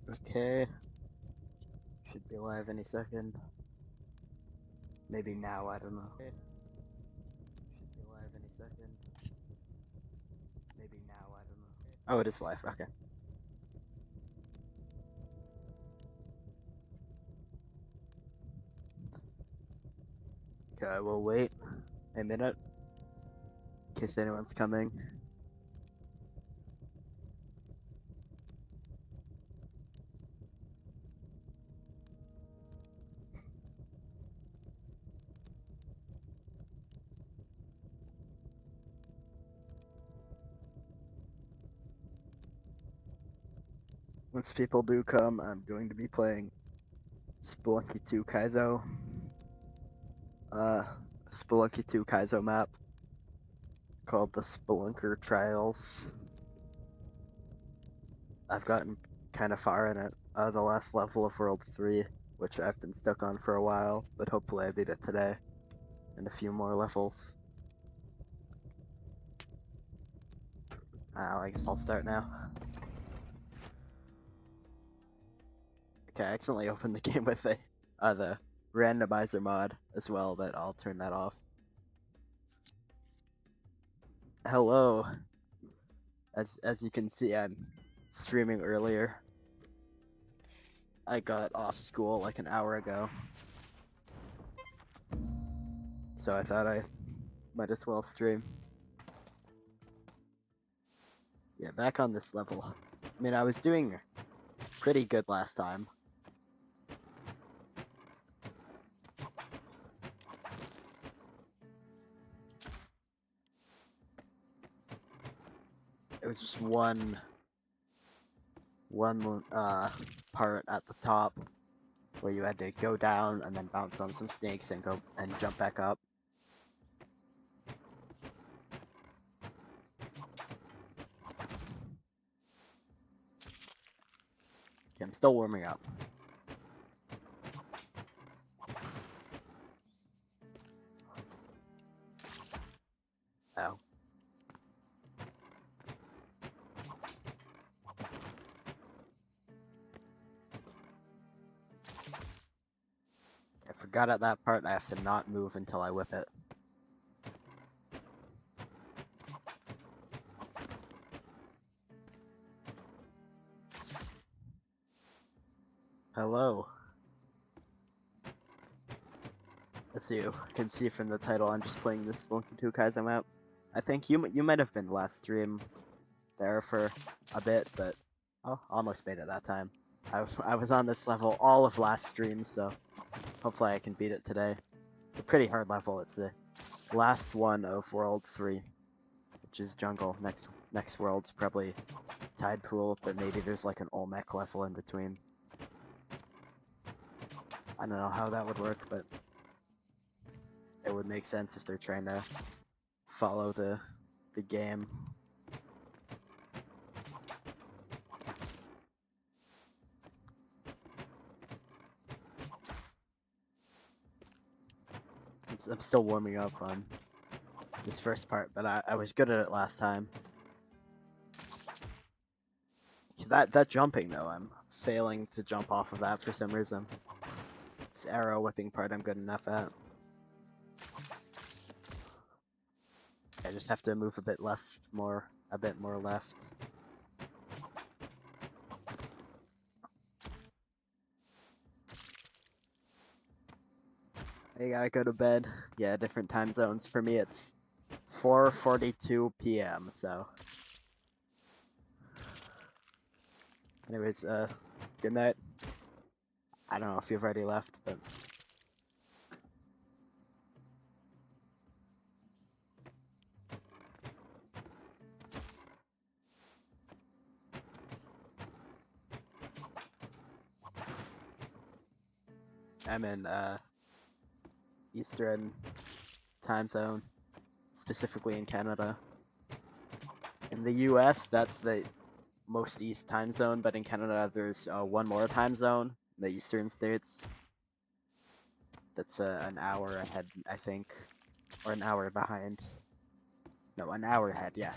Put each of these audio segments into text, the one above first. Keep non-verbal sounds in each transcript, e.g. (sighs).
Okay. Should be live any second. Maybe now, I don't know. Okay. Should be live any second. Maybe now, I don't know. Oh, it is live, okay. Okay, we'll wait a minute in case anyone's coming. Once people do come, I'm going to be playing Spelunky 2 Kaizo. Spelunky 2 Kaizo map called the Spelunker Trials. I've gotten kind of far in it. The last level of World 3, which I've been stuck on for a while, but hopefully I beat it today. And a few more levels. I guess I'll start now. Okay, I accidentally opened the game with the randomizer mod as well, but I'll turn that off. Hello. As you can see, I'm streaming earlier. I got off school like an hour ago, so I thought I might as well stream. Yeah, back on this level. I mean, I was doing pretty good last time. It was just one part at the top where you had to go down and then bounce on some snakes and go and jump back up. Okay, I'm still warming up. Oh. I forgot at that part I have to not move until I whip it. Hello. As you can see from the title, I'm just playing this Spelunky 2 Kaizo map. I think you might have been last stream there for a bit, but almost made it that time. I was on this level all of last stream, so hopefully I can beat it today. It's a pretty hard level. It's the last one of World 3, which is jungle. Next world's probably tide pool, but maybe there's like an Olmec level in between. I don't know how that would work, but it would make sense if they're trying to follow the game. I'm still warming up on this first part, but I was good at it last time. That jumping though, I'm failing to jump off of that for some reason. This arrow whipping part I'm good enough at. I just have to move a bit more left. I gotta go to bed. Yeah, different time zones. For me, it's 4:42 p.m. So, anyways, good night. I don't know if you've already left, but. I'm in Eastern time zone, specifically in Canada. In the US, that's the most east time zone, but in Canada there's one more time zone, the Eastern States. That's an hour ahead, I think, or an hour behind. No, an hour ahead, yeah.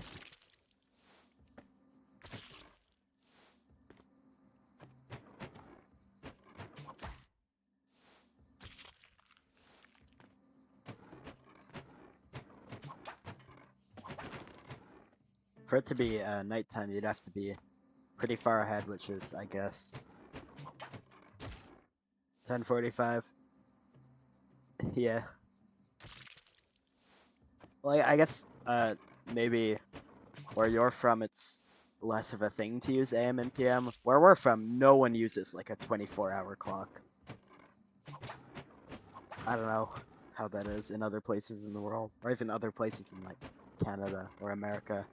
For it to be nighttime, you'd have to be pretty far ahead, which is, I guess, 10:45. Yeah. Well, I guess maybe where you're from, it's less of a thing to use AM and PM. Where we're from, no one uses like a 24-hour clock. I don't know how that is in other places in the world, or even other places in like Canada or America.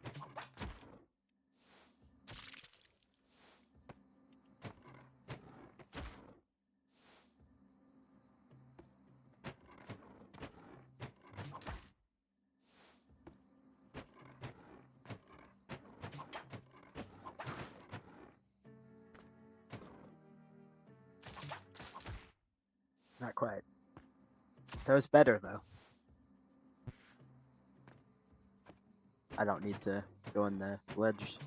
Not quite. That was better though. I don't need to go in the ledge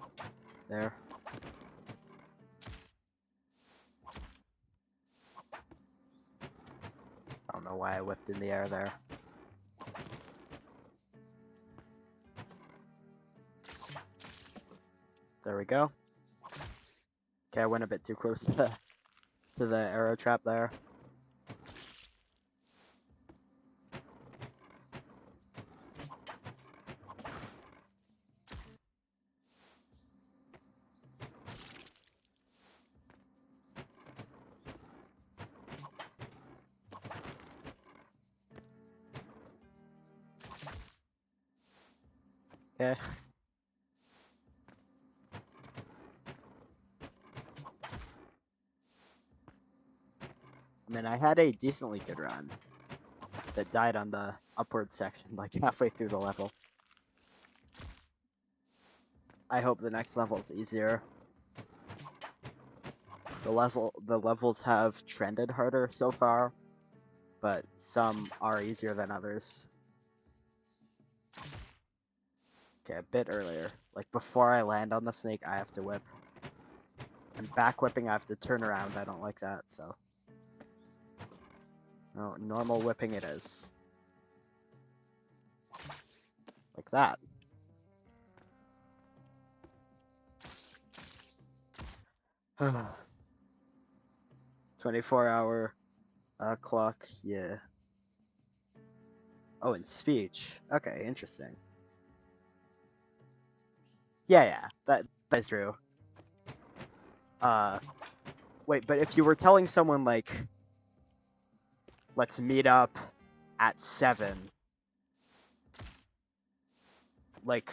there. I don't know why I whipped in the air there. There we go. Okay, I went a bit too close to the arrow trap there. Okay. I mean, I had a decently good run that died on the upward section, like halfway through the level. I hope the next level is easier. The levels have trended harder so far, but some are easier than others. Okay, a bit earlier. Like before I land on the snake, I have to whip. And back whipping, I have to turn around. I don't like that, so. No, normal whipping it is. Like that. (sighs) 24-hour clock, yeah. Oh, and speech. Okay, interesting. Yeah, that is true. Wait, but if you were telling someone like, let's meet up at 7, like,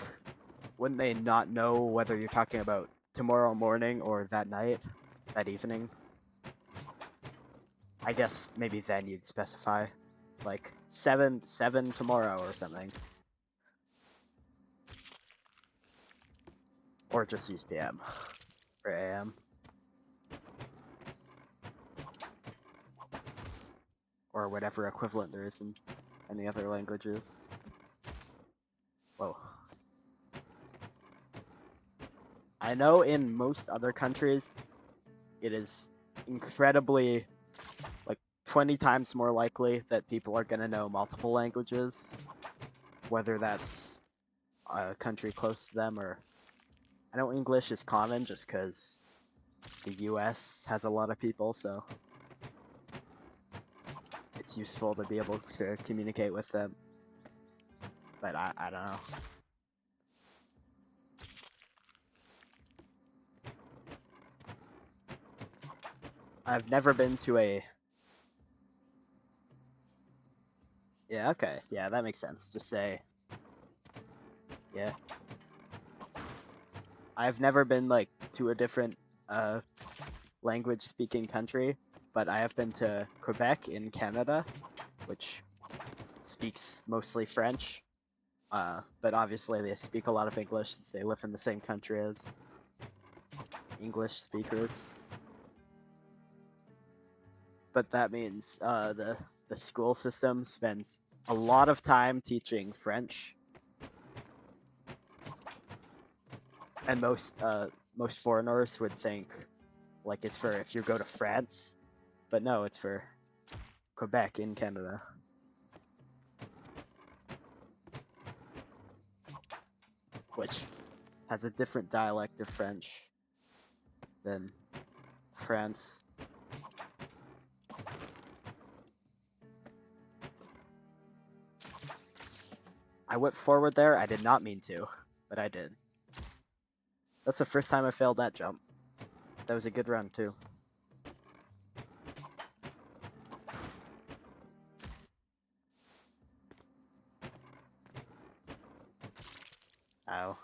wouldn't they not know whether you're talking about tomorrow morning or that night, that evening? I guess maybe then you'd specify, like 7 tomorrow or something, or just use PM or AM, or whatever equivalent there is in any other languages. Whoa. I know in most other countries, it is incredibly, like 20 times more likely that people are going to know multiple languages, whether that's a country close to them or... I know English is common just because the US has a lot of people, so it's useful to be able to communicate with them. But I don't know. I've never been to a... Yeah, okay. Yeah, that makes sense. Just say... Yeah. I've never been, like, to a different language-speaking country, but I have been to Quebec in Canada, which speaks mostly French. But obviously they speak a lot of English since they live in the same country as English speakers. But that means the school system spends a lot of time teaching French, and most foreigners would think like it's for if you go to France, but no, it's for Quebec in Canada. Which has a different dialect of French than France. I went forward there. I did not mean to, but I did. That's the first time I failed that jump. That was a good run, too. Ow.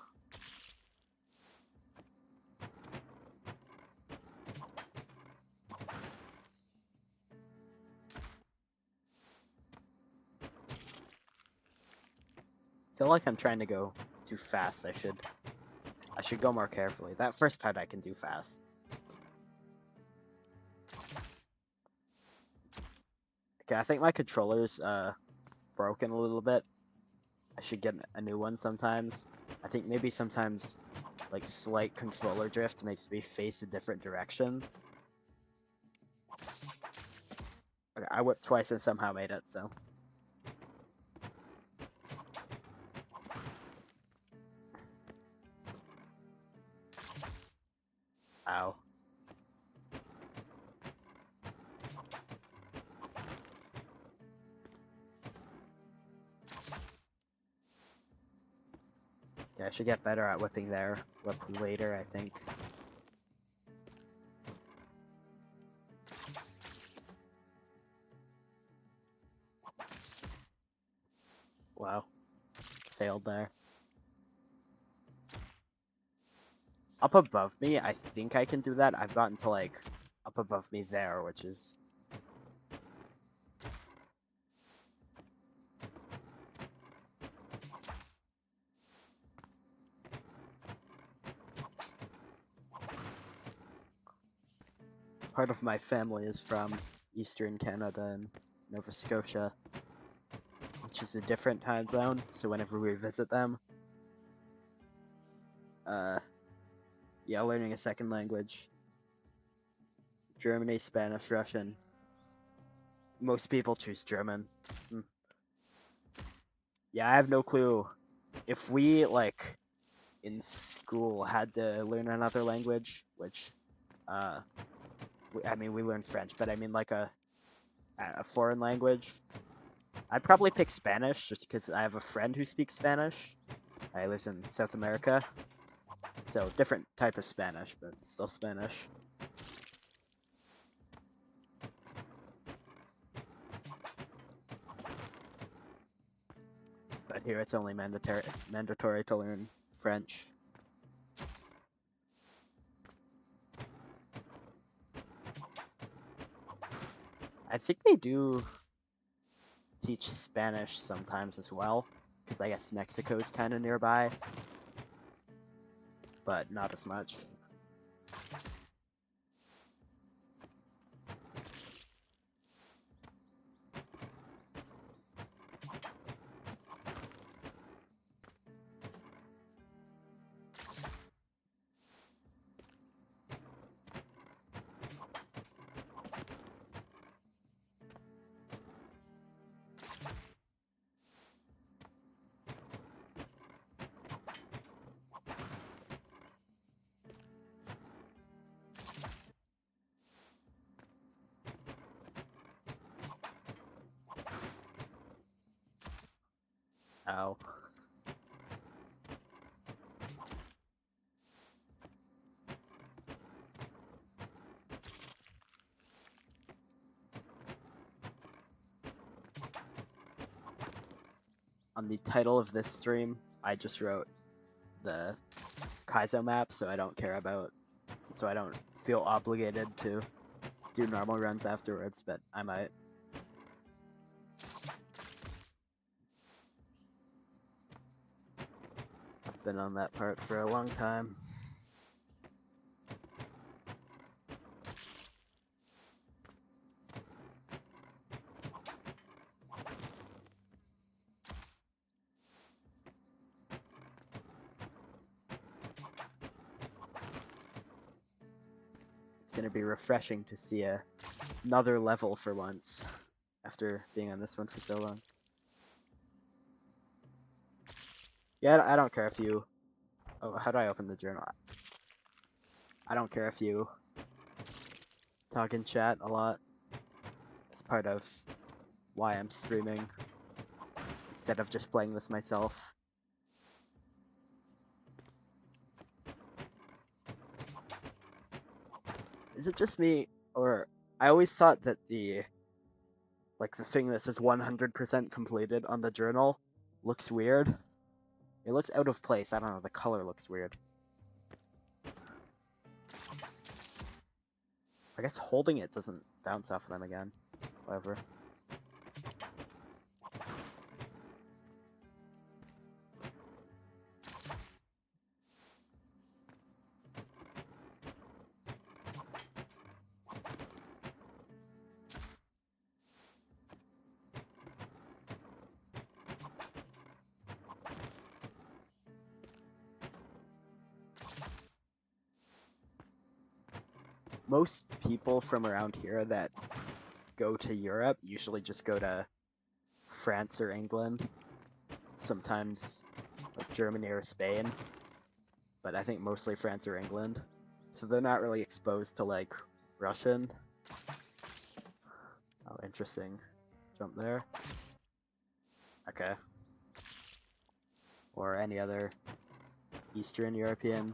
I feel like I'm trying to go too fast. I should go more carefully. That first part I can do fast. Okay, I think my controller's broken a little bit. I should get a new one sometimes. I think maybe sometimes like slight controller drift makes me face a different direction. Okay, I whipped twice and somehow made it, so. Ow. Yeah, I should get better at whipping there. Whip later, I think. Wow. Failed there. Up above me, I think I can do that. I've gotten to like up above me there, which is part of my family is from Eastern Canada and Nova Scotia, which is a different time zone, so whenever we visit them, yeah, learning a second language. Germany, Spanish, Russian. Most people choose German. Yeah, I have no clue. If we, like, in school had to learn another language, which, I mean, we learned French, but I mean, like, a foreign language, I'd probably pick Spanish, just because I have a friend who speaks Spanish. He lives in South America. So, different type of Spanish, but still Spanish. But here it's only mandatory to learn French. I think they do teach Spanish sometimes as well, because I guess Mexico's kind of nearby, but not as much. Ow. On the title of this stream, I just wrote the kaizo map, so I don't feel obligated to do normal runs afterwards, but I might. I've been on that part for a long time. It's gonna be refreshing to see another level for once, after being on this one for so long. Yeah, I don't care if you Oh, how do I open the journal? I don't care if you talk in chat a lot. It's part of why I'm streaming instead of just playing this myself. Is it just me, or I always thought that the thing that says 100% completed on the journal looks weird. It looks out of place. I don't know, the color looks weird. I guess holding it doesn't bounce off them again. Whatever. Most people from around here that go to Europe usually just go to France or England. Sometimes like Germany or Spain. But I think mostly France or England. So they're not really exposed to like Russian. Oh, interesting. Jump there. Okay. Or any other Eastern European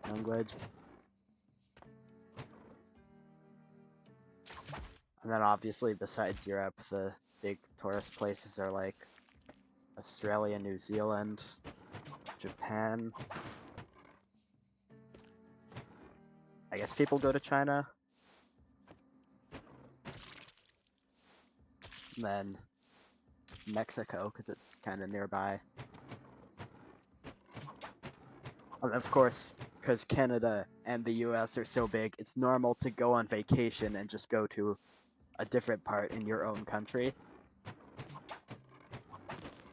language. And then obviously besides Europe, the big tourist places are like Australia, New Zealand, Japan. I guess people go to China. And then Mexico, because it's kind of nearby. And of course, because Canada and the US are so big, it's normal to go on vacation and just go to a different part in your own country.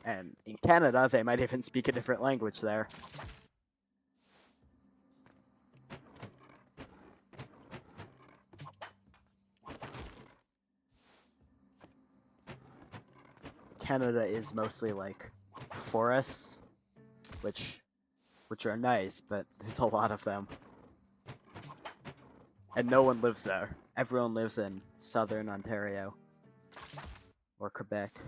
And in Canada, they might even speak a different language there. Canada is mostly like forests, which are nice, but there's a lot of them. And no one lives there. Everyone lives in southern Ontario or Quebec.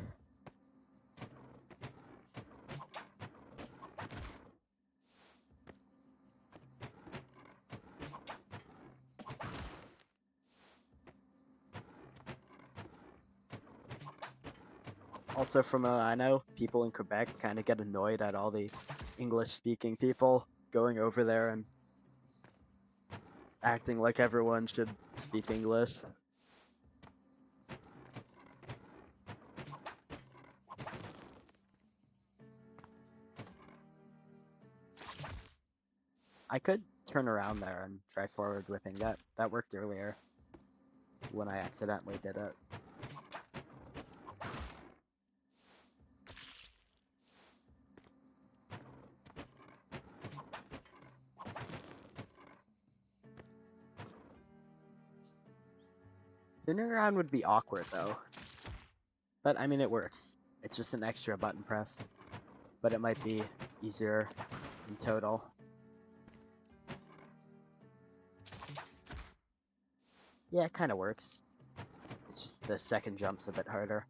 Also, from what I know, people in Quebec kind of get annoyed at all the English-speaking people going over there and acting like everyone should speak English. I could turn around there and try forward whipping. That worked earlier when I accidentally did it. Turning around would be awkward though. But I mean, it works. It's just an extra button press. But it might be easier in total. Yeah, it kind of works. It's just the second jump's a bit harder.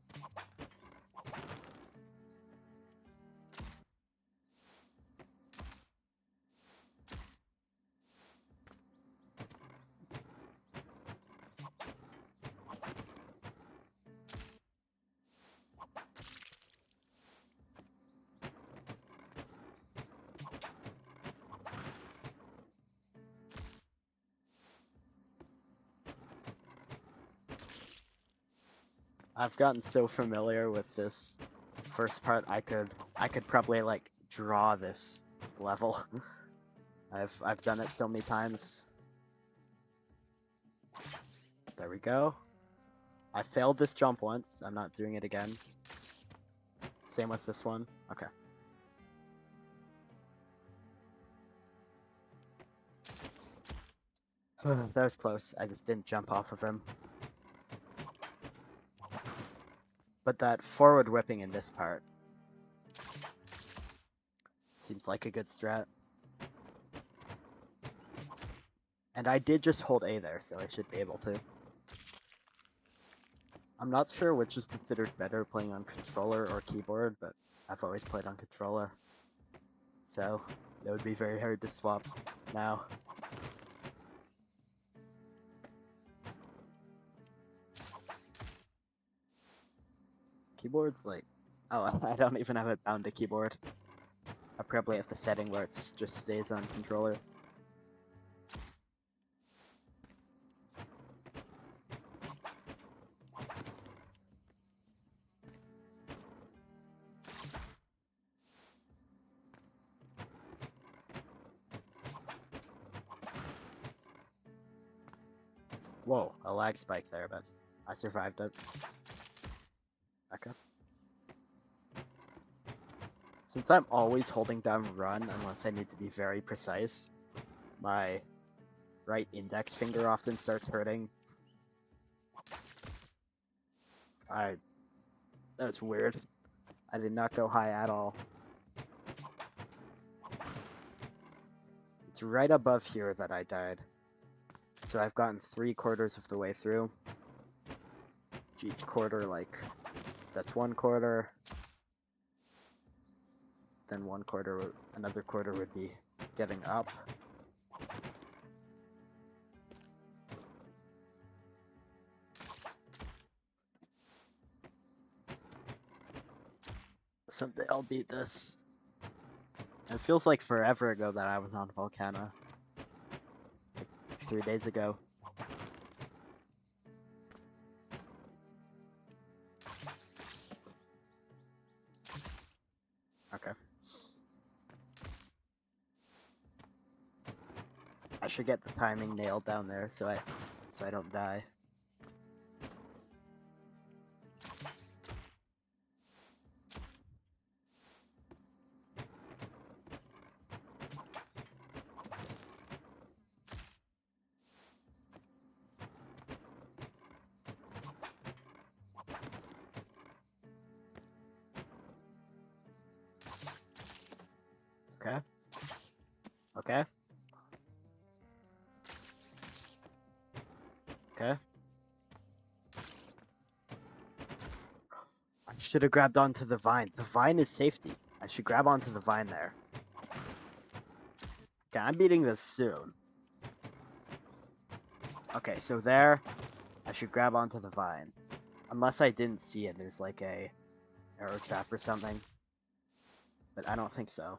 I've gotten so familiar with this first part, I could probably like draw this level. I've done it so many times. There we go. I failed this jump once. I'm not doing it again. Same with this one. Okay. That was close. I just didn't jump off of him. But that forward whipping in this part seems like a good strat. And I did just hold A there, so I should be able to. I'm not sure which is considered better, playing on controller or keyboard, but I've always played on controller. So it would be very hard to swap now. Keyboard's like, oh, I don't even have it bound to keyboard. I probably have the setting where it just stays on controller. Whoa, a lag spike there, but I survived it. Okay. Since I'm always holding down run unless I need to be very precise, my right index finger often starts hurting. That's weird. I did not go high at all. It's right above here that I died. So I've gotten 3/4 of the way through. Each quarter, like, that's 1/4. Then 1/4, another quarter would be getting up. Someday I'll beat this. It feels like forever ago that I was on Volcano. Like 3 days ago. Okay. I should get the timing nailed down there so I don't die. Okay. Okay. Okay. I should have grabbed onto the vine. The vine is safety. I should grab onto the vine there. Okay, I'm beating this soon. Okay, so there, I should grab onto the vine. Unless I didn't see it, there's like a arrow trap or something. But I don't think so.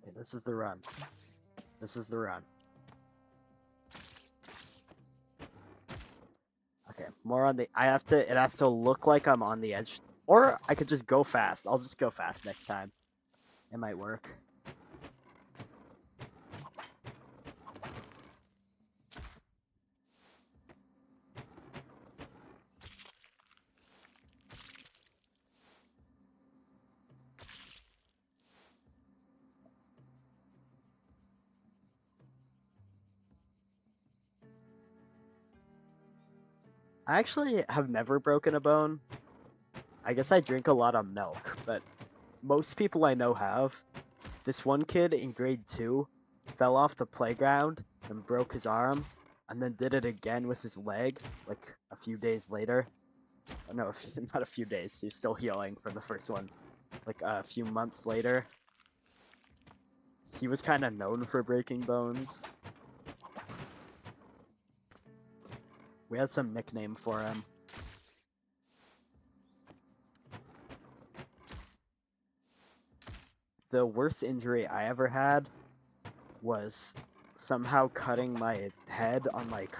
Okay, this is the run. This is the run. Okay, more on the... it has to look like I'm on the edge. Or I could just go fast. I'll just go fast next time. It might work. I actually have never broken a bone. I guess I drink a lot of milk, but most people I know have. This one kid in grade 2 fell off the playground and broke his arm, and then did it again with his leg, like a few days later. Oh, no, not a few days, he's still healing from the first one. Like a few months later. He was kind of known for breaking bones. We had some nickname for him. the worst injury I ever had was somehow cutting my head on like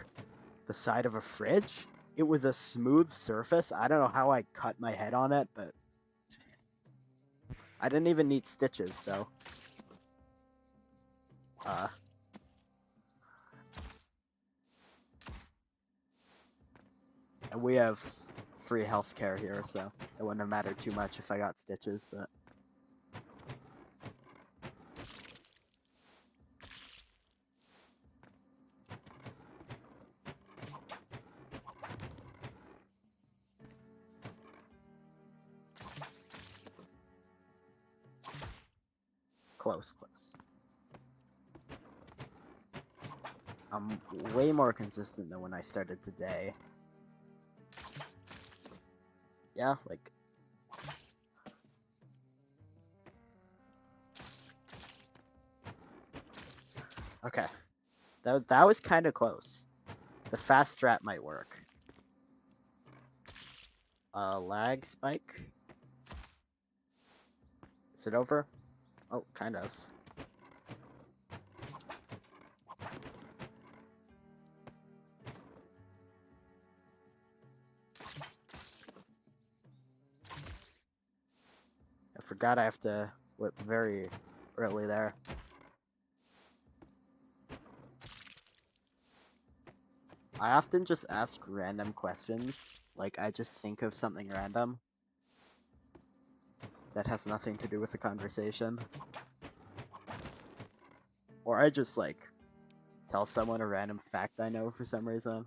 the side of a fridge. It was a smooth surface. I don't know how I cut my head on it, but I didn't even need stitches, so and we have free healthcare here, so it wouldn't have mattered too much if I got stitches, but close. I'm way more consistent than when I started today. Yeah, like okay. That was kind of close. The fast strat might work. Lag spike. Is it over? Oh, kind of. I forgot I have to whip very early there. I often just ask random questions. Like, I just think of something random that has nothing to do with the conversation. Or I just, like, tell someone a random fact I know for some reason.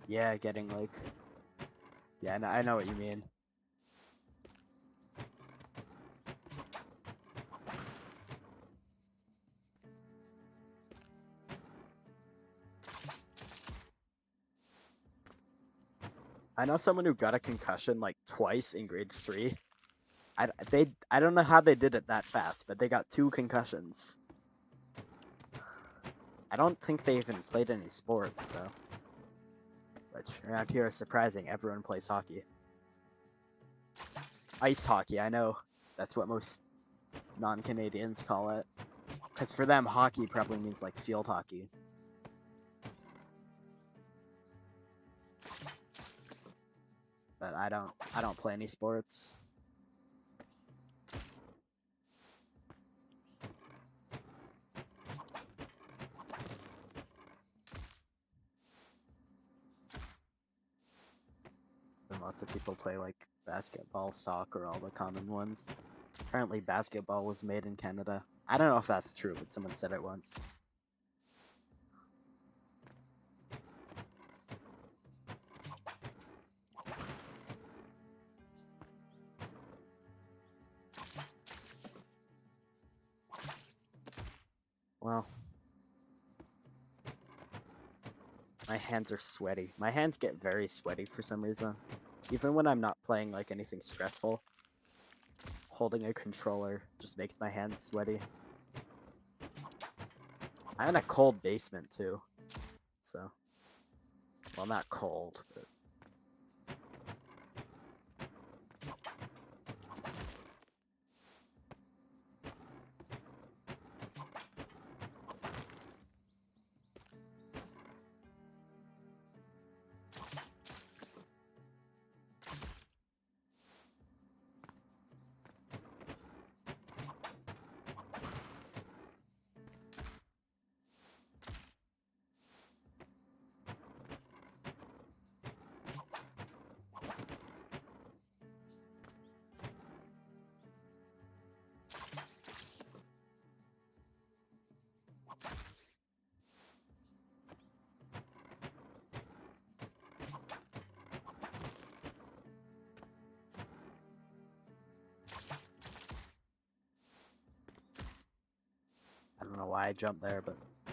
Yeah, getting, like... Yeah, I know what you mean. I know someone who got a concussion, like, twice in grade 3. I don't know how they did it that fast, but they got 2 concussions. I don't think they even played any sports, so... Which, around here is surprising, everyone plays hockey. Ice hockey, I know. That's what most non-Canadians call it. Because for them, hockey probably means, like, field hockey. But I don't play any sports. And lots of people play, like, basketball, soccer, all the common ones. Apparently basketball was made in Canada. I don't know if that's true, but someone said it once. Well, my hands are sweaty. My hands get very sweaty for some reason. Even when I'm not playing, like, anything stressful. Holding a controller just makes my hands sweaty. I'm in a cold basement, too. So, well, not cold, but... I don't know why I jumped there, but... I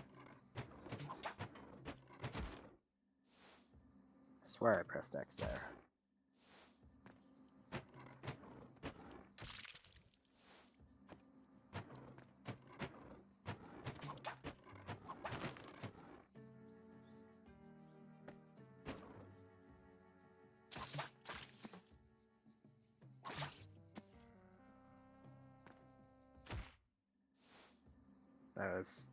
swear I pressed X there. That was...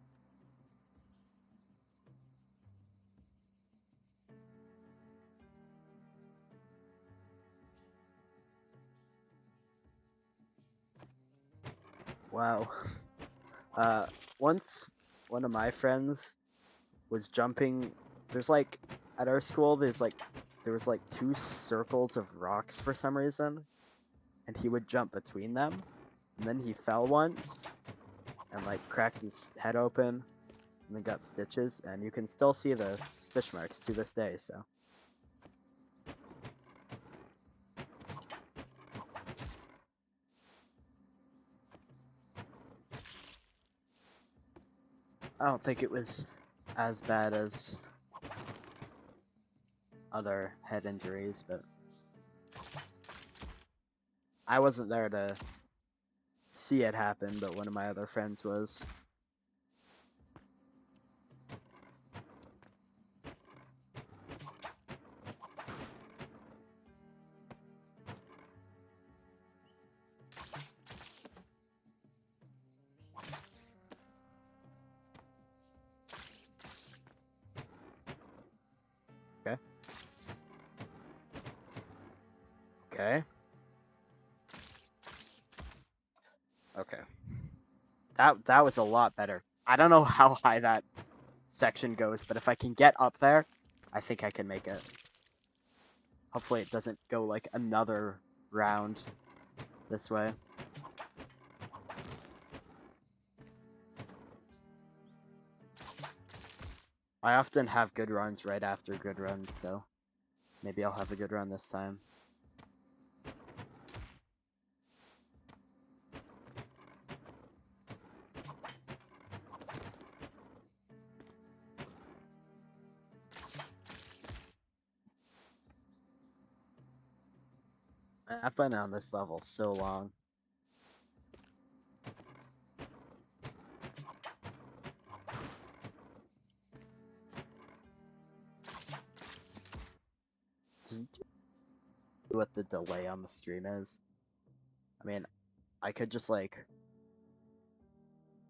Wow. Once one of my friends was jumping. There's like at our school. There was like two circles of rocks for some reason, and he would jump between them, and then he fell once, and like cracked his head open, and then got stitches, and you can still see the stitch marks to this day. So. I don't think it was as bad as other head injuries, but I wasn't there to see it happen, but one of my other friends was. Okay. Okay. Okay. That was a lot better. I don't know how high that section goes, but if I can get up there, I think I can make it. Hopefully it doesn't go like another round this way. I often have good runs right after good runs, so maybe I'll have a good run this time. I've been on this level so long. Just what the delay on the stream is. I mean, I could just like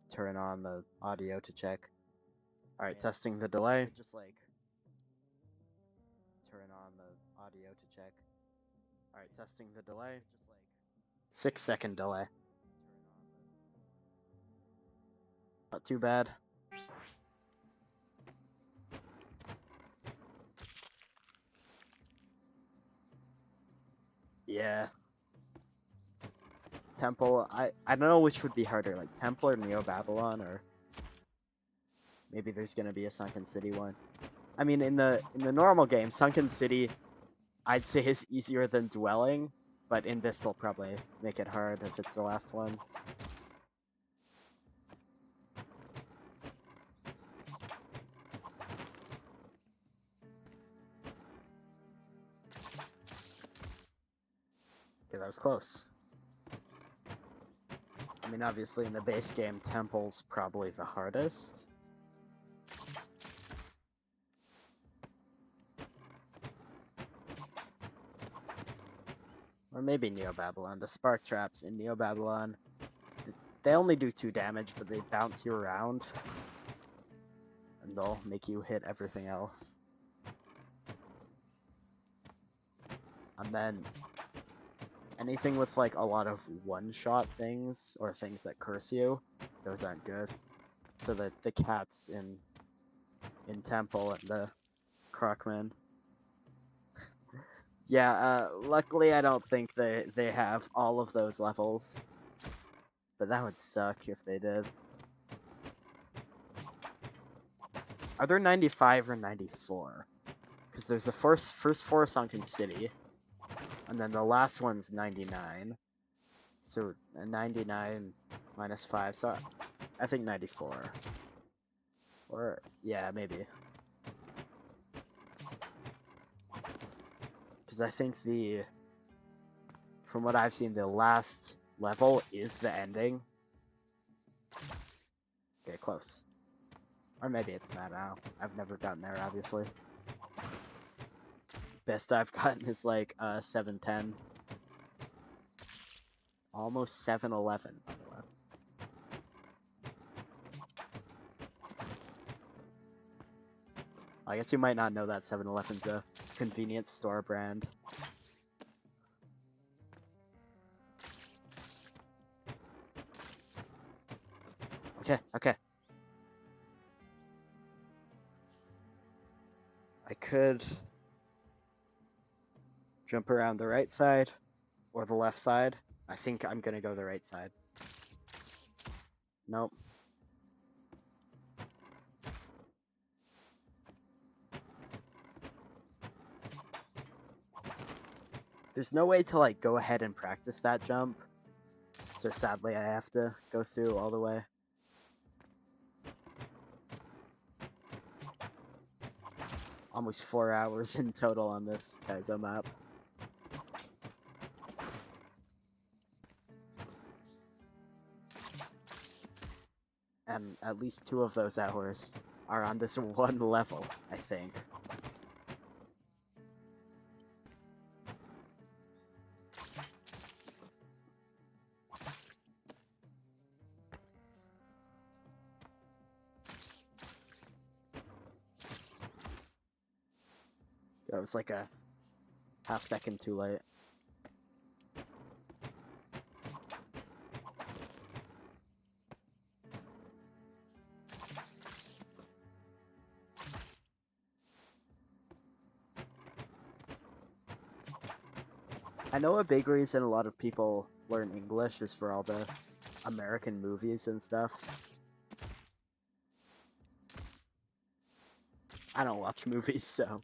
turn on the audio to check. Alright, testing the delay. Just like turn on the audio to check. Alright, testing the delay. Just like 6-second delay. Not too bad. Yeah. Temple, I don't know which would be harder, like Temple or Neo Babylon, or maybe there's gonna be a Sunken City one. I mean, in the normal game, Sunken City, I'd say is easier than Dwelling, but in this they'll probably make it hard if it's the last one. Okay, that was close. I mean, obviously in the base game, Temple's probably the hardest. Or maybe Neo Babylon. The Spark Traps in Neo Babylon, they only do 2 damage, but they bounce you around. And they'll make you hit everything else. And then anything with like a lot of one-shot things, or things that curse you, those aren't good. So the cats in Temple and the Crocman. Yeah, luckily I don't think they have all of those levels. But that would suck if they did. Are there 95 or 94? Because there's the first 4 Sunken City, and then the last one's 99. So 99 minus 5, so I think 94. Or, yeah, maybe. Because I think from what I've seen, the last level is the ending. Okay, close. Or maybe it's not now. I've never gotten there, obviously. Best I've gotten is like 710. Almost 711, by the way. I guess you might not know that 7-Eleven's a convenience store brand. Okay, okay. I could jump around the right side or the left side. I think I'm gonna go the right side. Nope. There's no way to like go ahead and practice that jump. So sadly I have to go through all the way. Almost 4 hours in total on this kaizo map. And at least 2 of those hours are on this one level, I think. It was like a half second too late. I know a big reason a lot of people learn English is for all the American movies and stuff. I don't watch movies, so.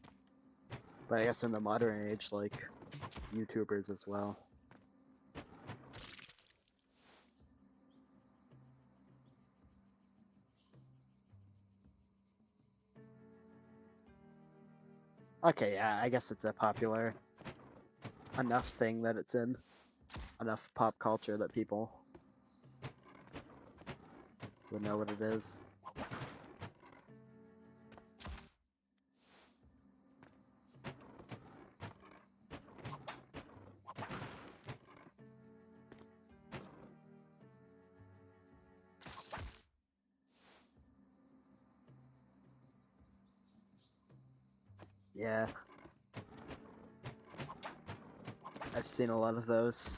But I guess in the modern age, like, YouTubers as well. Okay, yeah, I guess it's a popular enough thing that it's in enough pop culture that people would know what it is. Yeah. I've seen a lot of those.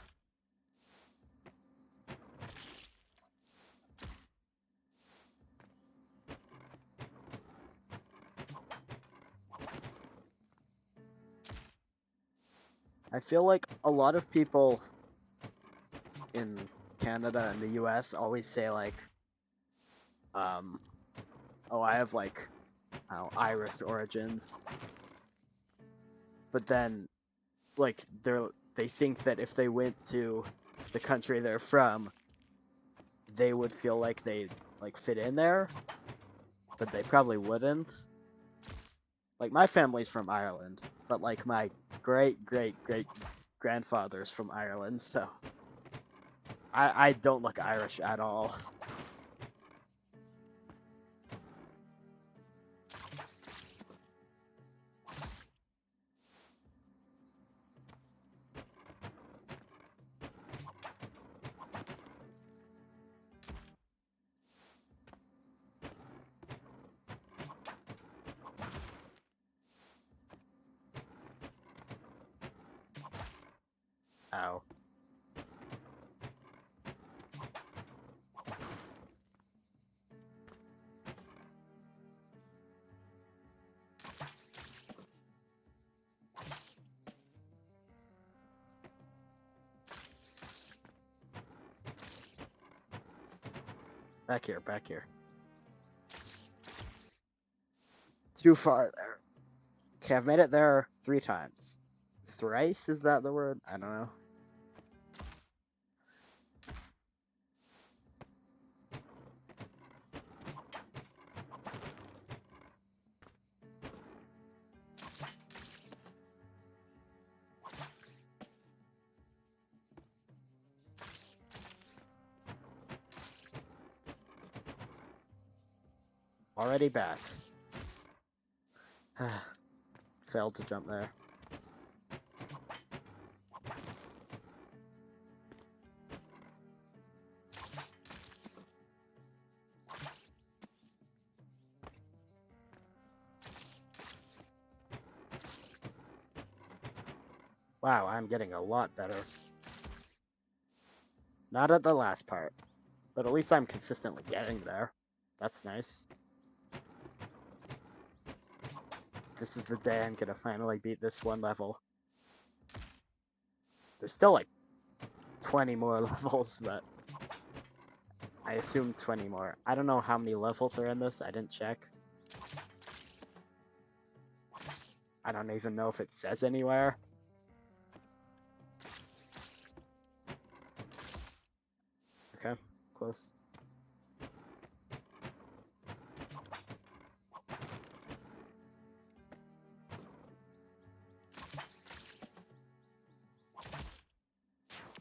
I feel like a lot of people in Canada and the US always say like, oh, I have like, Irish origins. But then, like, they think that if they went to the country they're from, they would feel like they like fit in there, but they probably wouldn't. Like, my family's from Ireland, but like my great great great grandfather's from Ireland, so I don't look Irish at all. Ow. Back here, back here. Too far there. Okay, I've made it there 3 times. Thrice, is that the word? I don't know. Already back. Failed to jump there. Wow, I'm getting a lot better. Not at the last part, but at least I'm consistently getting there. That's nice. This is the day I'm gonna finally beat this one level. There's still like 20 more levels, but I assume 20 more. I don't know how many levels are in this, I didn't check. I don't even know if it says anywhere. Okay, close.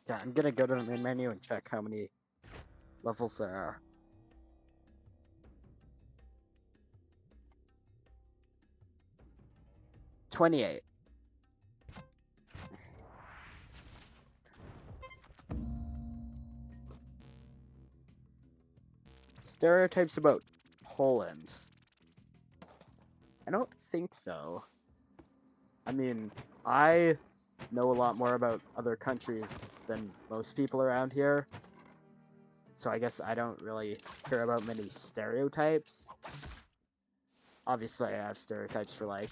Yeah, I'm gonna go to the main menu and check how many levels there are. 28. Stereotypes about Poland. I don't think so. I mean, I know a lot more about other countries than most people around here. So I guess I don't really care about many stereotypes. Obviously, I have stereotypes for like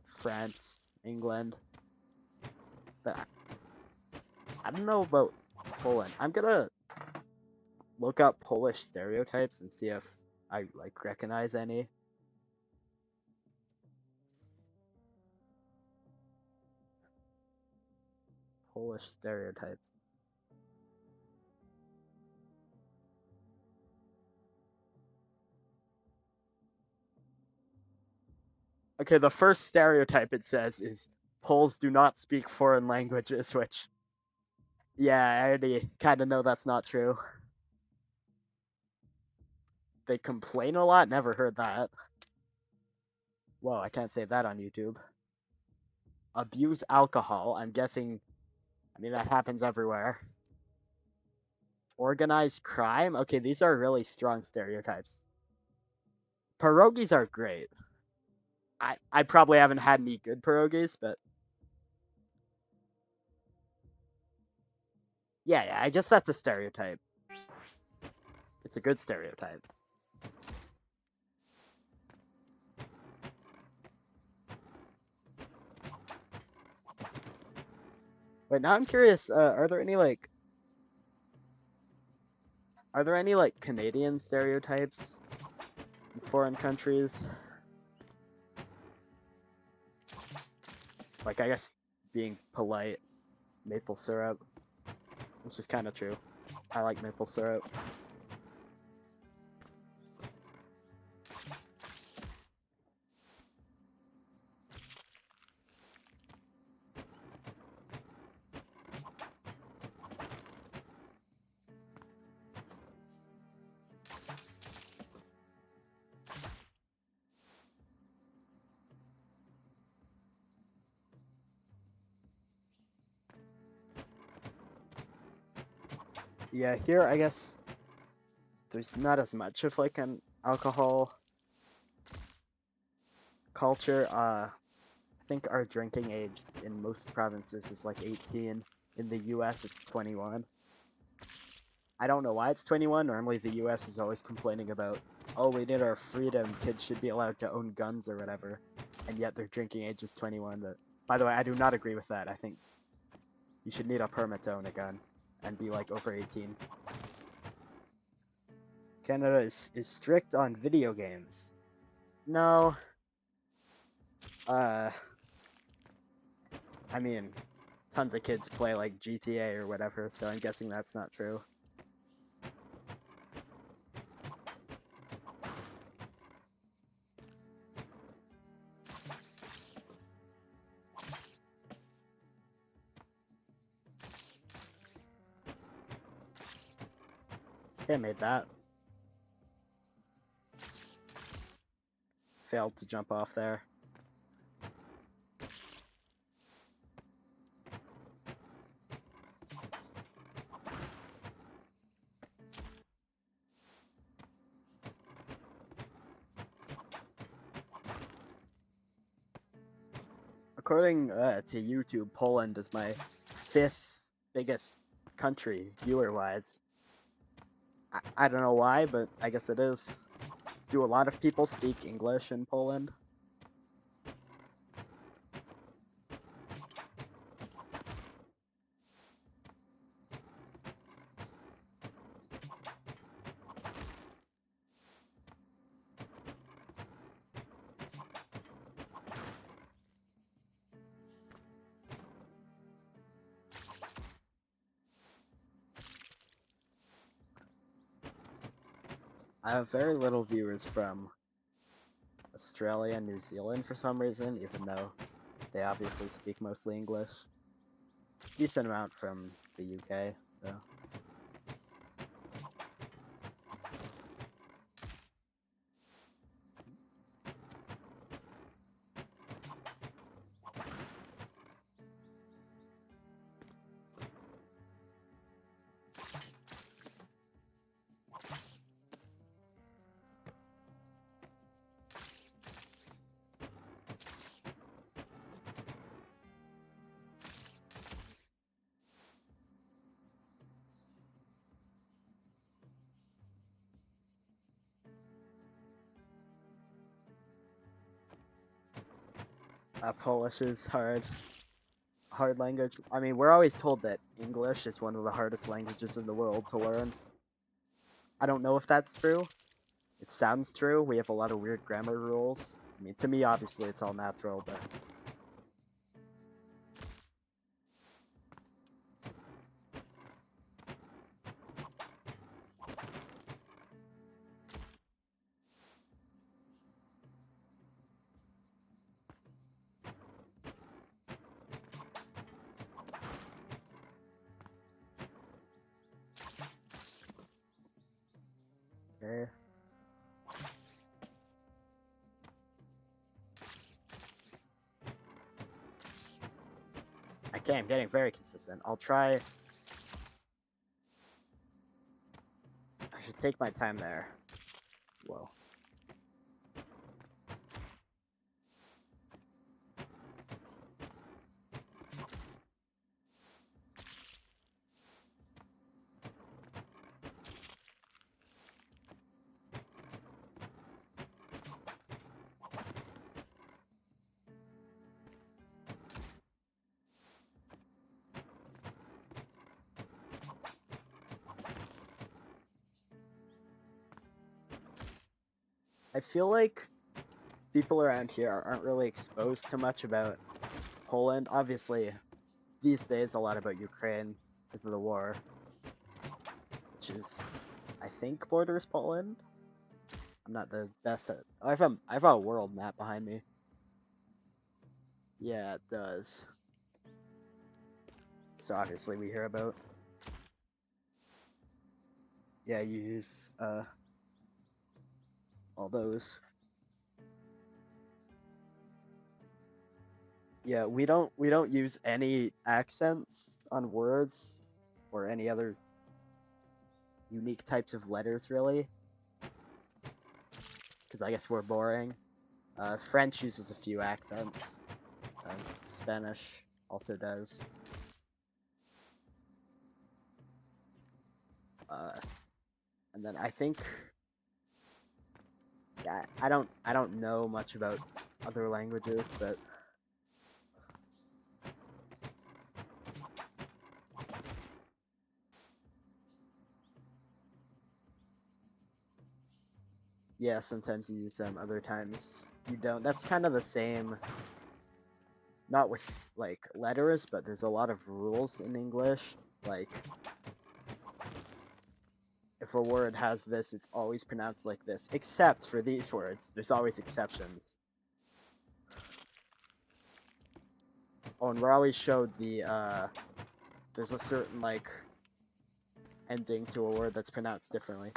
France, England, but I don't know about Poland. I'm gonna look up Polish stereotypes and see if I like recognize any. Polish stereotypes. Okay, the first stereotype it says is Poles do not speak foreign languages, which, yeah, I already kind of know that's not true. They complain a lot? Never heard that. Whoa, I can't say that on YouTube. Abuse alcohol, I'm guessing, I mean, that happens everywhere. Organized crime? Okay, these are really strong stereotypes. Pierogies are great. I probably haven't had any good pierogies, but yeah, I guess that's a stereotype. It's a good stereotype. Wait, now I'm curious, are there any Canadian stereotypes in foreign countries? Like, I guess being polite, maple syrup, which is kind of true. I like maple syrup. Yeah, here I guess there's not as much of like an alcohol culture. I think our drinking age in most provinces is like 18. In the US, it's 21. I don't know why it's 21. Normally, the US is always complaining about, oh, we need our freedom. Kids should be allowed to own guns or whatever. And yet their drinking age is 21. But by the way, I do not agree with that. I think you should need a permit to own a gun and be like over 18. Canada is strict on video games. No. I mean, tons of kids play like GTA or whatever, so I'm guessing that's not true. I made that. Failed to jump off there. according to YouTube, Poland is my 5th biggest country viewer-wise. I don't know why, but I guess it is. Do a lot of people speak English in Poland? I have very little viewers from Australia and New Zealand for some reason, even though they obviously speak mostly English. Decent amount from the UK, though. Polish is hard language. I mean, we're always told that English is one of the hardest languages in the world to learn. I don't know if that's true. It sounds true. We have a lot of weird grammar rules. I mean, to me, obviously, it's all natural, but okay. Okay, I'm getting very consistent. I'll try. I should take my time there. Whoa. I feel like people around here aren't really exposed to much about Poland. Obviously, these days, a lot about Ukraine because of the war, which is, I think, borders Poland. I'm not the best at. I have a world map behind me. Yeah, it does. So obviously we hear about. Yeah, you use all those. Yeah, we don't use any accents on words or any other unique types of letters really, because I guess we're boring. French uses a few accents. Spanish also does. Uh, and then I think, yeah, I don't know much about other languages, but yeah, sometimes you use them, other times you don't. That's kind of the same, not with like letters, but there's a lot of rules in English. Like, if a word has this, it's always pronounced like this, except for these words. There's always exceptions. Oh, and we're always showed there's a certain, like, ending to a word that's pronounced differently.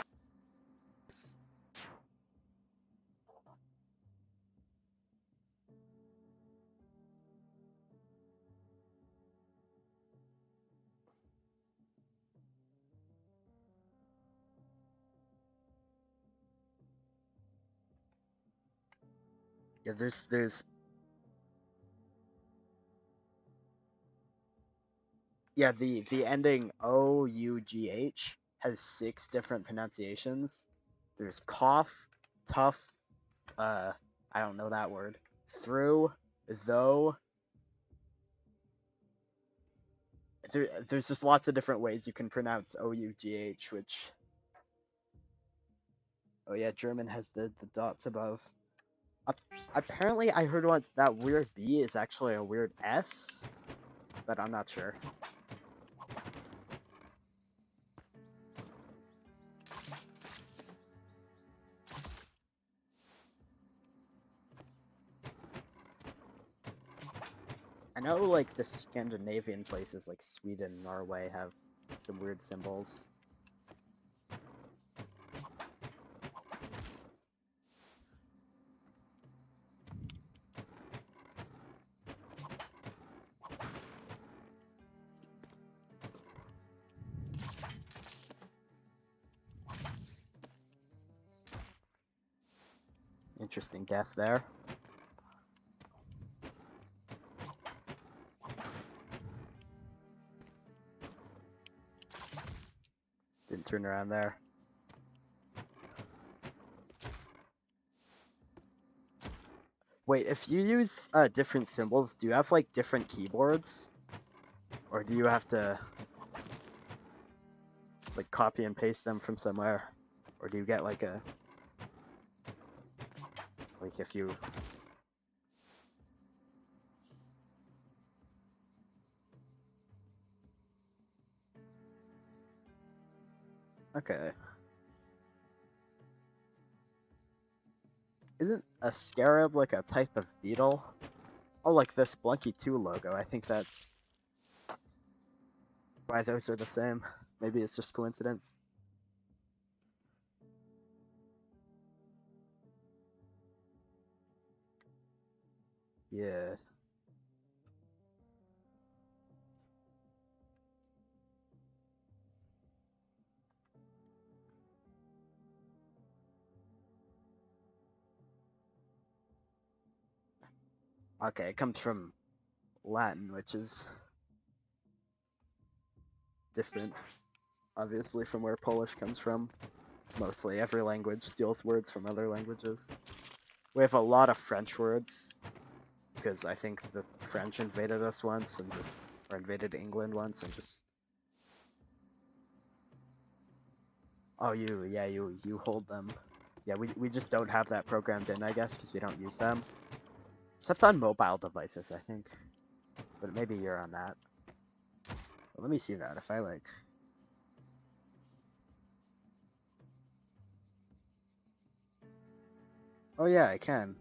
Yeah, there's Yeah, the ending O-U-G-H has 6 different pronunciations. There's cough, tough, I don't know that word. Through, though. There's just lots of different ways you can pronounce O-U-G-H, which... Oh yeah, German has the dots above. Apparently, I heard once that weird B is actually a weird S, but I'm not sure. I know, like, the Scandinavian places like Sweden, Norway have some weird symbols. Interesting death there. Didn't turn around there. Wait, if you use different symbols, do you have like different keyboards? Or do you have to like copy and paste them from somewhere? Or do you get like a... Like if you... Okay. Isn't a scarab like a type of beetle? Oh, like the Spelunky 2 logo. I think that's why those are the same. Maybe it's just coincidence. Yeah. Okay, it comes from Latin, which is different, obviously, from where Polish comes from. Mostly every language steals words from other languages. We have a lot of French words, because I think the French invaded us once and just... or invaded England once and just... Oh, you hold them. Yeah, we just don't have that programmed in, I guess, because we don't use them. Except on mobile devices, I think. But maybe you're on that. Well, let me see that. If I, like... Oh yeah, I can.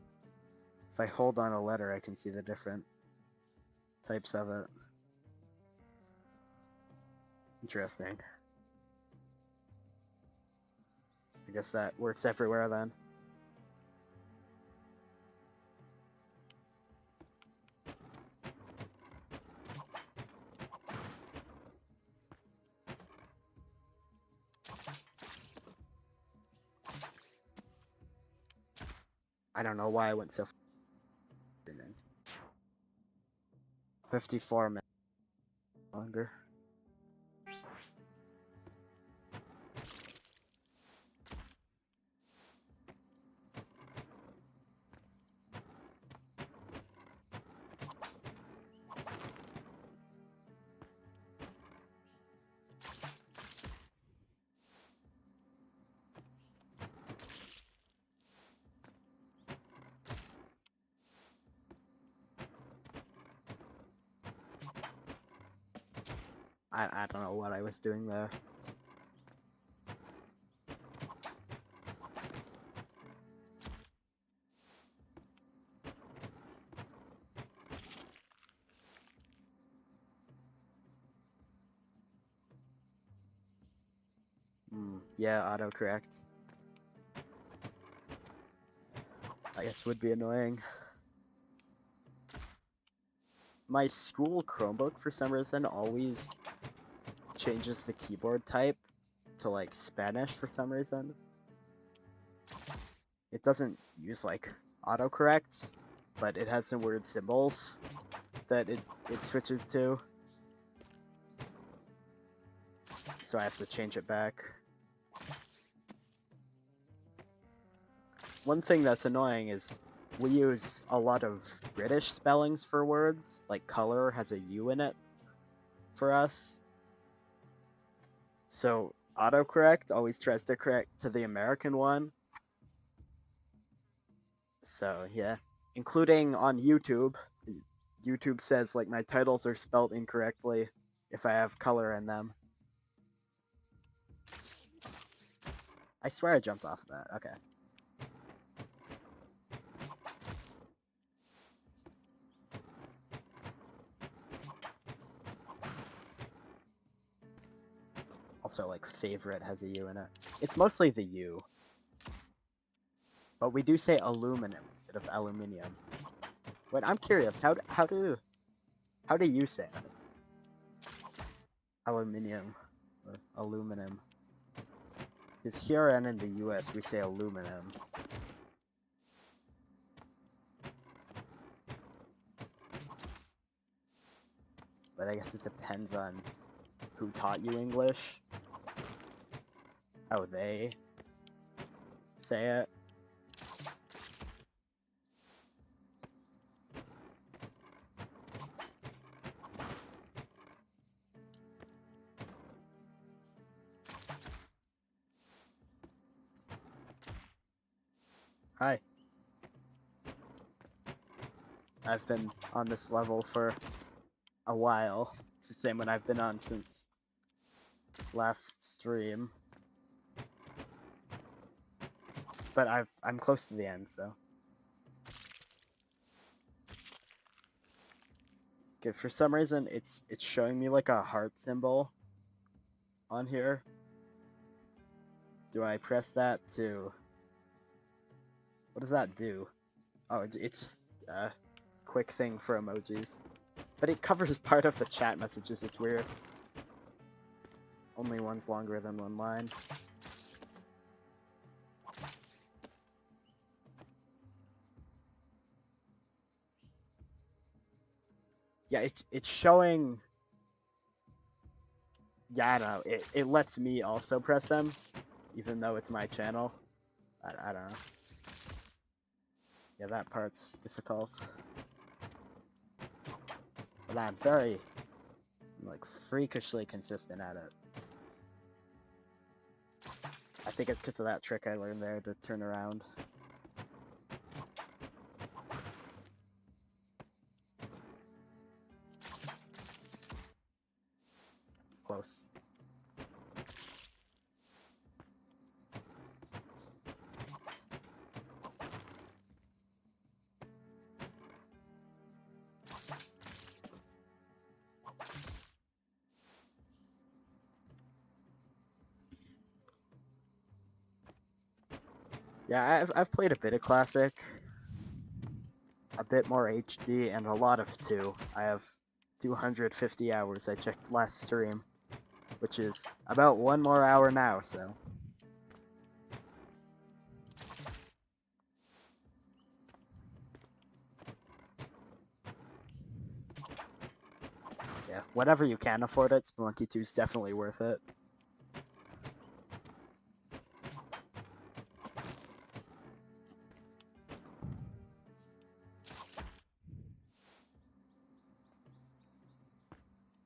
If I hold on a letter, I can see the different types of it. Interesting. I guess that works everywhere then. I don't know why I went so... 54 minutes longer. I don't know what I was doing there. Yeah, autocorrect. I guess would be annoying. My school Chromebook, for some reason, always changes the keyboard type to, like, Spanish for some reason. It doesn't use, like, autocorrect, but it has some weird symbols that it switches to. so I have to change it back. One thing that's annoying is we use a lot of British spellings for words, like color has a U in it for us. So autocorrect always tries to correct to the American one. So yeah, including on YouTube. YouTube says like my titles are spelled incorrectly if I have color in them. I swear I jumped off of that. Okay. Also, like, favorite has a U in it. It's mostly the U. But we do say aluminum instead of aluminium. Wait, I'm curious. How do you say it? Aluminium or aluminum. Because here and in the US we say aluminum. But I guess it depends on who taught you English. How they say it. Hi. I've been on this level for a while. It's the same one I've been on since last stream. But I'm close to the end, so. Okay, for some reason it's showing me like a heart symbol on here. Do I press that to... What does that do? Oh, it's just a quick thing for emojis. But it covers part of the chat messages, it's weird. Only one's longer than one line. Yeah, it's showing... Yeah, I don't know. It lets me also press them, even though it's my channel. I don't know. Yeah, that part's difficult. But I'm very, like, freakishly consistent at it. I think it's because of that trick I learned there to turn around. Close. Yeah, I've played a bit of Classic, a bit more HD, and a lot of 2. I have 250 hours I checked last stream, which is about 1 more hour now, so. Yeah, whenever you can afford it, Spelunky 2 is definitely worth it.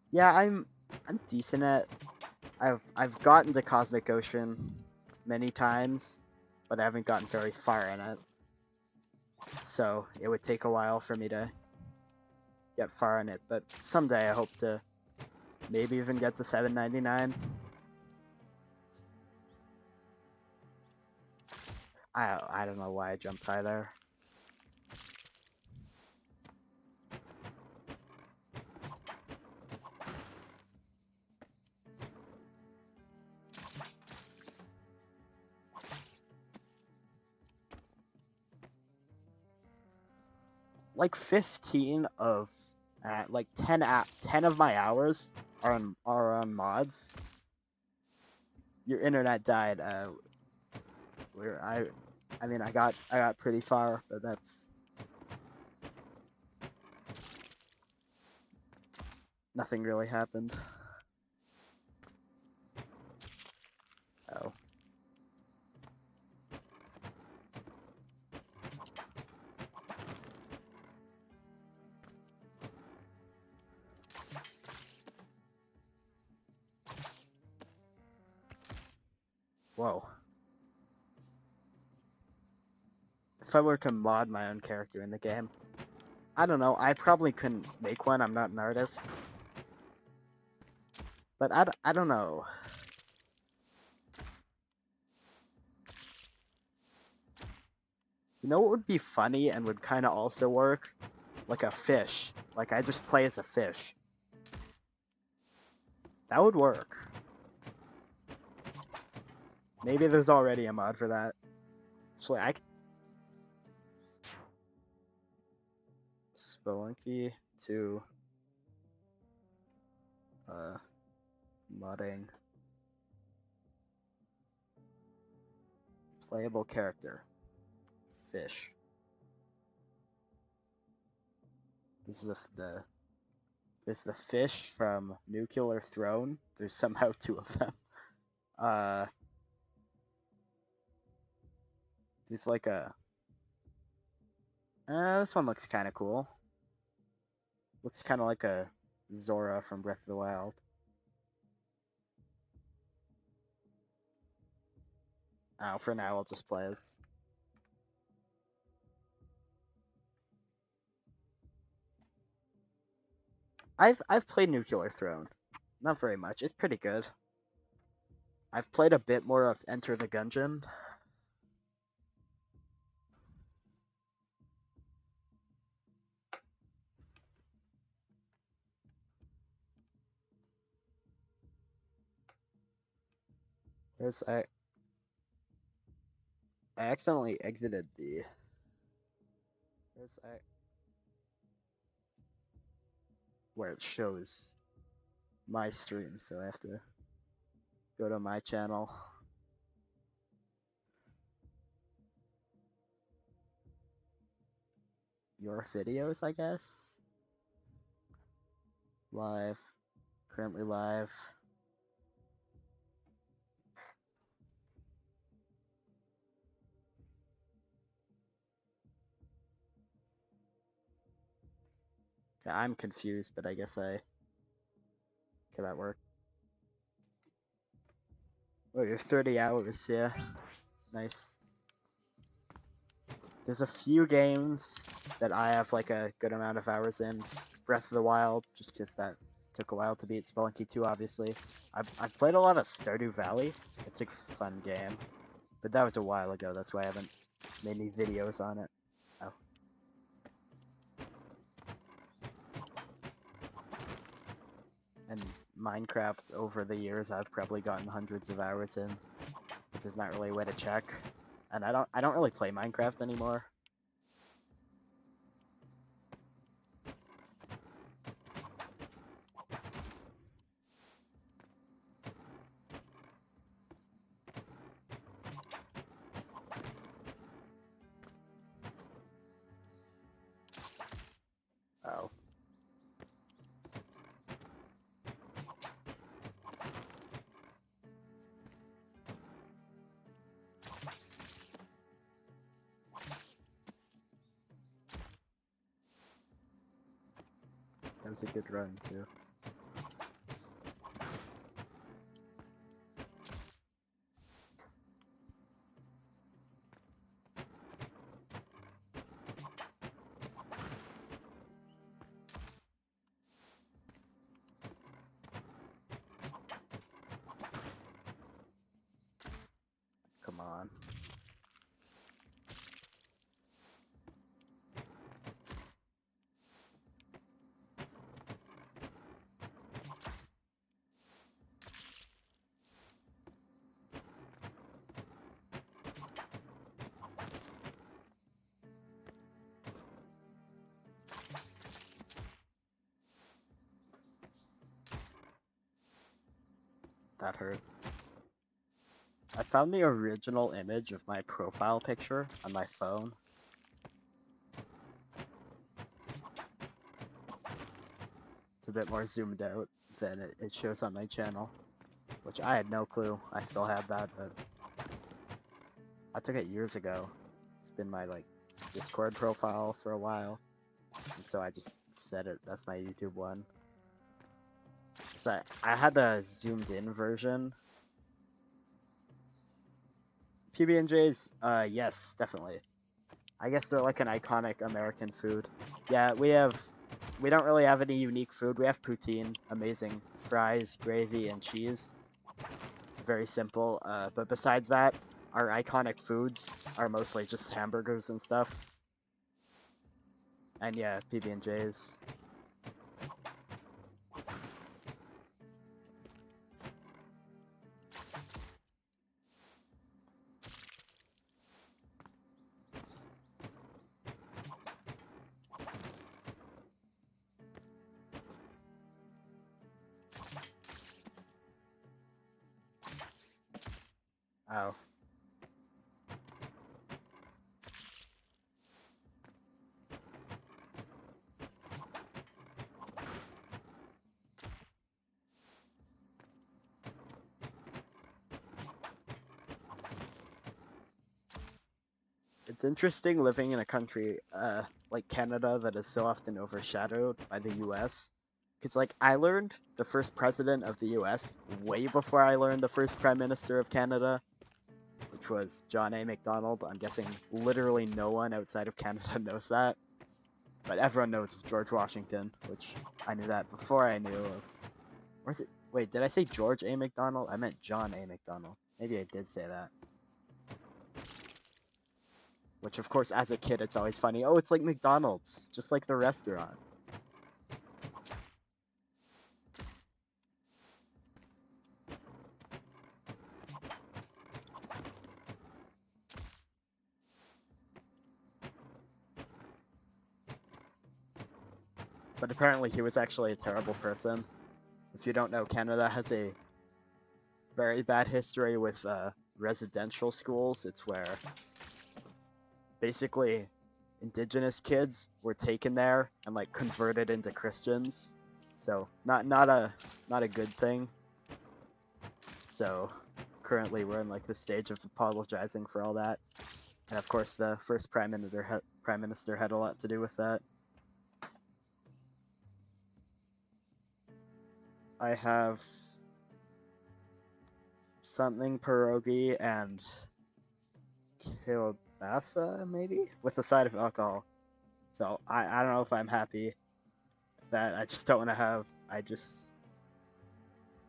Yeah, I'm decent at... I've gotten to Cosmic Ocean many times, but I haven't gotten very far in it. So it would take a while for me to get far in it, but someday I hope to maybe even get to 799. I don't know why I jumped high there. Like 15 of like 10 of my hours are on mods. Your internet died. I mean I got pretty far, but that's nothing really happened. Whoa. If I were to mod my own character in the game, I don't know, I probably couldn't make one, I'm not an artist. But I don't know. You know what would be funny and would kind of also work? Like a fish. Like I just play as a fish. That would work. Maybe there's already a mod for that. Actually, I could... Spelunky to modding playable character fish. This is there's the fish from Nuclear Throne. There's somehow two of them. There's like a this one looks kind of cool. Looks kind of like a Zora from Breath of the Wild. For now, I'll just play as. I've played Nuclear Throne, not very much. It's pretty good. I've played a bit more of Enter the Gungeon. There's I accidentally exited the. There's where it shows my stream, so I have to go to my channel. Your videos, I guess. Live. Currently live. Okay, I'm confused, but I guess I. Can that work? Oh, you're 30 hours, yeah. Nice. There's a few games that I have like a good amount of hours in. Breath of the Wild, just because that took a while to beat. Spelunky 2, obviously. I've played a lot of Stardew Valley. It's a fun game. But that was a while ago, that's why I haven't made any videos on it. Oh. And Minecraft, over the years, I've probably gotten hundreds of hours in. But there's not really a way to check. And I don't really play Minecraft anymore. Oh. That was a good run, too. Come on. That hurt. I found the original image of my profile picture on my phone. It's a bit more zoomed out than it shows on my channel, which I had no clue I still had that, but I took it years ago. It's been my like Discord profile for a while, and so I just set it as my YouTube one. So I had the zoomed in version, PB&J's, yes, definitely. I guess they're like an iconic American food. Yeah, we don't really have any unique food. We have poutine, amazing fries, gravy, and cheese. Very simple. But besides that, our iconic foods are mostly just hamburgers and stuff. And yeah, PB&J's. Oh. It's interesting living in a country like Canada that is so often overshadowed by the US. Because, like, I learned the first president of the US way before I learned the first prime minister of Canada, which was John A. Macdonald. I'm guessing literally no one outside of Canada knows that. But everyone knows of George Washington, which I knew that before I knew of. Or is it? Wait, did I say George A. Macdonald? I meant John A. Macdonald. Maybe I did say that. Which, of course, as a kid, it's always funny. Oh, it's like McDonald's, just like the restaurant. But apparently he was actually a terrible person. If you don't know, Canada has a very bad history with residential schools. It's where basically indigenous kids were taken there and like converted into Christians. So not a good thing. So currently we're in like the stage of apologizing for all that. And of course the first prime minister had a lot to do with that. I have something pierogi and kielbasa, maybe? With a side of alcohol. So I don't know if I'm happy that I just don't want to have.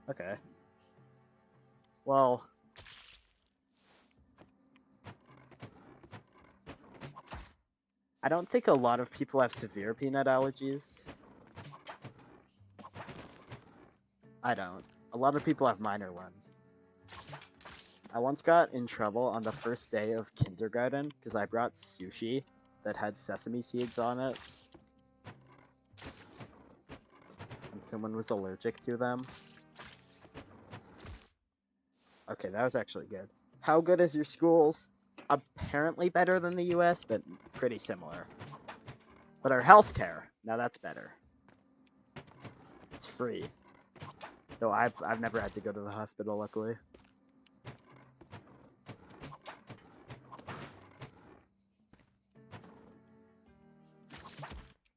Okay. Well, I don't think a lot of people have severe peanut allergies. I don't. A lot of people have minor ones. I once got in trouble on the first day of kindergarten because I brought sushi that had sesame seeds on it. And someone was allergic to them. Okay, that was actually good. How good is your schools? Apparently better than the US, but pretty similar. But our healthcare, now that's better. It's free. Though I've never had to go to the hospital, luckily.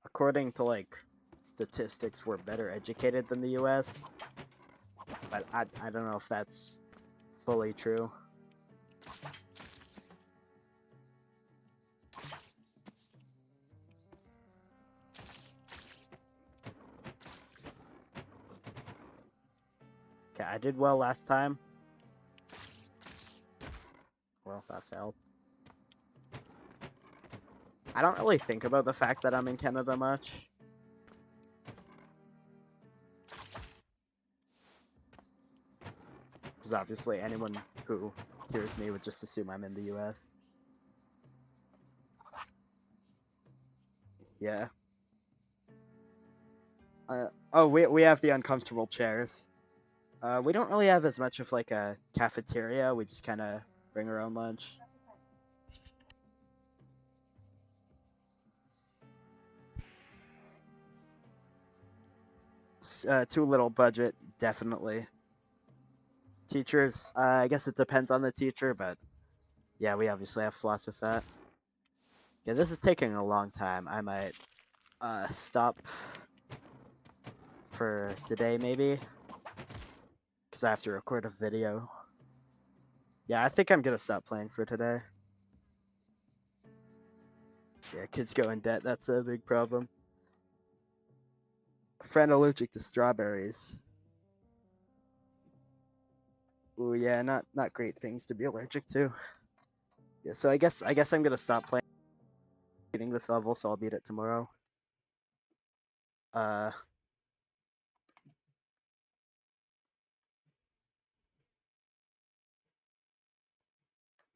According to like statistics, we're better educated than the US, but I don't know if that's fully true. Okay, I did well last time. Well, that failed. I don't really think about the fact that I'm in Canada much. Because obviously anyone who hears me would just assume I'm in the US. Yeah. Oh, we have the uncomfortable chairs. We don't really have as much of like a cafeteria. We just kind of bring our own lunch. Too little budget, definitely. Teachers, I guess it depends on the teacher, but yeah, we obviously have flaws with that. Yeah, this is taking a long time. I might stop for today, maybe, because I have to record a video. Yeah, I think I'm gonna stop playing for today. Yeah, kids go in debt. That's a big problem. Friend allergic to strawberries. Ooh, yeah, not great things to be allergic to. Yeah, so I guess I'm gonna stop playing beating this level, so I'll beat it tomorrow. Uh,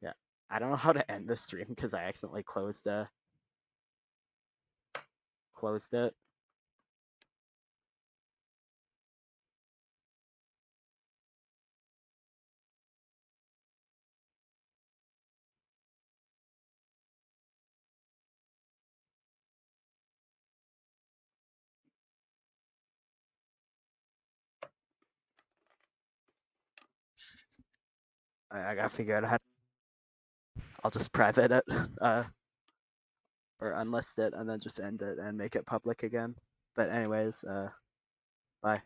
yeah, I don't know how to end the stream because I accidentally closed it. I gotta figure out how. I'll just private it, or unlist it, and then just end it and make it public again. But anyways, bye.